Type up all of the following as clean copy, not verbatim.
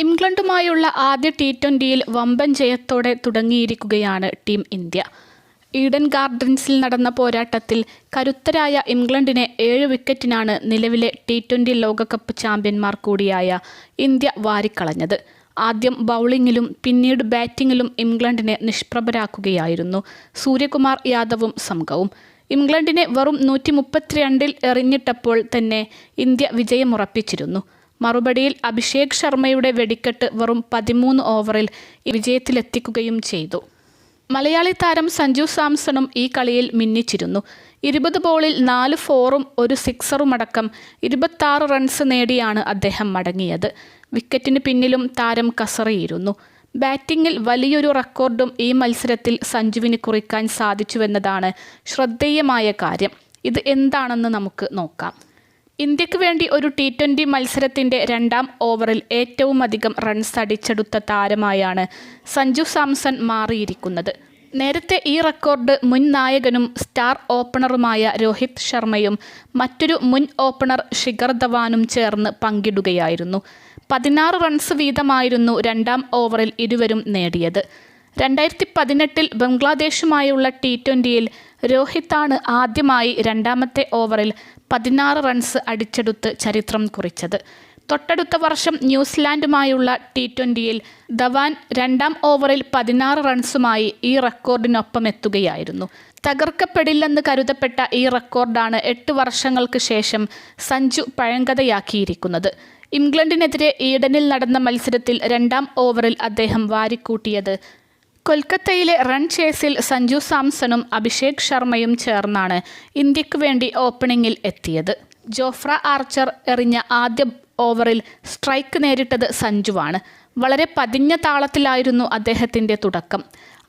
ഇംഗ്ലണ്ടുമായുള്ള ആദ്യ ടി20യിൽ വമ്പൻ ജയത്തോടെ തുടങ്ങിയിരിക്കുകയാണ് ടീം ഇന്ത്യ. ഈഡൻ ഗാർഡൻസിൽ നടന്ന പോരാട്ടത്തിൽ കരുത്തരായ ഇംഗ്ലണ്ടിനെ 7 വിക്കറ്റിനാണ് നിലവിലെ ടി20 ലോകകപ്പ് ചാമ്പ്യന്മാർ കൂടിയായ ഇന്ത്യ വാരിക്കളഞ്ഞത്. ആദ്യം ബൗളിങ്ങിലും പിന്നീട് ബാറ്റിങ്ങിലും ഇംഗ്ലണ്ടിനെ നിഷ്പ്രഭരാക്കുകയായിരുന്നു സൂര്യകുമാർ യാദവും സംഘവും. ഇംഗ്ലണ്ടിനെ വെറും 132 എറിഞ്ഞിട്ടപ്പോൾ തന്നെ ഇന്ത്യ വിജയമുറപ്പിച്ചിരുന്നു. മറുപടിയിൽ അഭിഷേക് ശർമ്മയുടെ വെടിക്കെട്ട് വെറും 13 ഓവറിൽ വിജയത്തിലെത്തിക്കുകയും ചെയ്തു. മലയാളി താരം സഞ്ജു സാംസണും ഈ കളിയിൽ മിന്നിച്ചിരുന്നു. 20 ബോളിൽ 4 ഫോറും 1 സിക്സറുമടക്കം 26 റൺസ് നേടിയാണ് അദ്ദേഹം മടങ്ങിയത്. വിക്കറ്റിന് പിന്നിലും താരം കസറിയിരുന്നു. ബാറ്റിങ്ങിൽ വലിയൊരു റെക്കോർഡും ഈ മത്സരത്തിൽ സഞ്ജുവിന് കുറിക്കാൻ സാധിച്ചുവെന്നതാണ് ശ്രദ്ധേയമായ കാര്യം. ഇത് എന്താണെന്ന് നമുക്ക് നോക്കാം. ഇന്ത്യക്ക് വേണ്ടി ഒരു ടി20 മത്സരത്തിൻ്റെ 2ാം ഓവറിൽ ഏറ്റവുമധികം റൺസ് അടിച്ചെടുത്ത താരമായാണ് സഞ്ജു സാംസൺ മാറിയിരിക്കുന്നത്. നേരത്തെ ഈ റെക്കോർഡ് മുൻ നായകനും സ്റ്റാർ ഓപ്പണറുമായ രോഹിത് ശർമ്മയും മറ്റൊരു മുൻ ഓപ്പണർ ശിഖർ ധവാനും ചേർന്ന് പങ്കിടുകയായിരുന്നു. 16 റൺസ് വീതമായിരുന്നു 2ാം ഓവറിൽ ഇരുവരും നേടിയത്. 2018 ബംഗ്ലാദേശുമായുള്ള ടി20യിൽ രോഹിത്താണ് ആദ്യമായി 2ാമത്തെ ഓവറിൽ 16 റൺസ് അടിച്ചെടുത്ത് ചരിത്രം കുറിച്ചത്. തൊട്ടടുത്ത വർഷം ന്യൂസിലാൻഡുമായുള്ള ടി20യിൽ ധവാൻ 2ാം ഓവറിൽ 16 റൺസുമായി ഈ റെക്കോർഡിനൊപ്പം എത്തുകയായിരുന്നു. തകർക്കപ്പെടില്ലെന്ന് കരുതപ്പെട്ട ഈ റെക്കോർഡാണ് 8 വർഷങ്ങൾക്ക് ശേഷം സഞ്ജു പഴങ്കഥയാക്കിയിരിക്കുന്നത്. ഇംഗ്ലണ്ടിനെതിരെ ഈഡനിൽ നടന്ന മത്സരത്തിൽ 2ാം ഓവറിൽ അദ്ദേഹം വാരിക്കൂട്ടിയത്. കൊൽക്കത്തയിലെ റൺ ചേസിൽ സഞ്ജു സാംസണും അഭിഷേക് ശർമ്മയും ചേർന്നാണ് ഇന്ത്യക്ക് വേണ്ടി ഓപ്പണിങ്ങിൽ എത്തിയത്. ജോഫ്ര ആർച്ചർ എറിഞ്ഞ ആദ്യ ഓവറിൽ സ്ട്രൈക്ക് നേരിട്ടത് സഞ്ജുവാണ്. വളരെ പതിഞ്ഞ താളത്തിലായിരുന്നു അദ്ദേഹത്തിൻ്റെ തുടക്കം.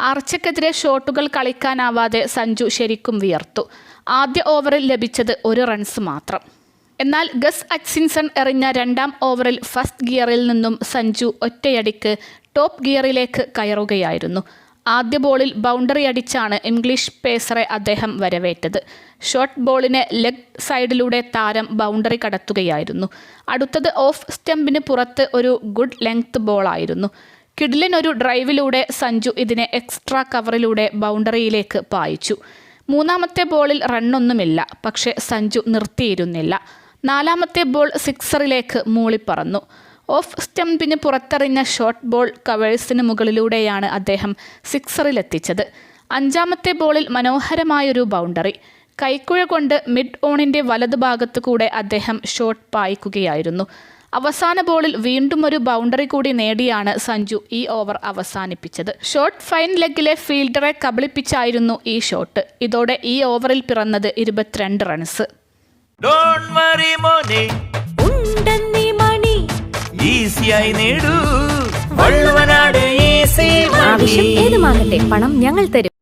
ആർച്ചയ്ക്കെതിരെ ഷോട്ടുകൾ കളിക്കാനാവാതെ സഞ്ജു ശരിക്കും വിയർത്തു. ആദ്യ ഓവറിൽ ലഭിച്ചത് 1 റൺസ് മാത്രം. എന്നാൽ ഗസ് അച്ചിൻസൺ എറിഞ്ഞ 2ാം ഓവറിൽ ഫസ്റ്റ് ഗിയറിൽ നിന്നും സഞ്ജു ഒറ്റയടിക്ക് ടോപ്പ് ഗിയറിലേക്ക് കയറുകയായിരുന്നു. ആദ്യ ബോളിൽ ബൗണ്ടറി അടിച്ചാണ് ഇംഗ്ലീഷ് പേസറെ അദ്ദേഹം വരവേറ്റത്. ഷോർട്ട് ബോളിനെ ലെഗ് സൈഡിലൂടെ താരം ബൗണ്ടറി കടത്തുകയായിരുന്നു. അടുത്തത് ഓഫ് സ്റ്റംപിന് പുറത്ത് ഒരു ഗുഡ് ലെങ്ത് ബോളായിരുന്നു. കിഡിലൻ ഒരു ഡ്രൈവിലൂടെ സഞ്ജു ഇതിനെ എക്സ്ട്രാ കവറിലൂടെ ബൗണ്ടറിയിലേക്ക് പായിച്ചു. 3ാമത്തെ ബോളിൽ റണ്ണൊന്നുമില്ല, പക്ഷേ സഞ്ജു നിർത്തിയിരുന്നില്ല. 4ാമത്തെ ബോൾ സിക്സറിലേക്ക് മൂളിപ്പറന്നു. ഓഫ് സ്റ്റംപിന് പുറത്തെറിഞ്ഞ ഷോർട്ട് ബോൾ കവേഴ്സിന് മുകളിലൂടെയാണ് അദ്ദേഹം സിക്സറിലെത്തിച്ചത്. 5ാമത്തെ ബോളിൽ മനോഹരമായൊരു ബൗണ്ടറി. കൈക്കുഴ കൊണ്ട് മിഡ് ഓണിൻ്റെ വലതുഭാഗത്തു കൂടെ അദ്ദേഹം ഷോട്ട് പായിക്കുകയായിരുന്നു. അവസാന ബോളിൽ വീണ്ടും ഒരു ബൗണ്ടറി കൂടി നേടിയാണ് സഞ്ജു ഈ ഓവർ അവസാനിപ്പിച്ചത്. ഷോട്ട് ഫൈൻ ലെഗിലെ ഫീൽഡറെ കബളിപ്പിച്ചായിരുന്നു ഈ ഷോട്ട്. ഇതോടെ ഈ ഓവറിൽ പിറന്നത് 22 റൺസ്. ആവശ്യം ഏതുമാകട്ടെ, പണം ഞങ്ങൾ തരും.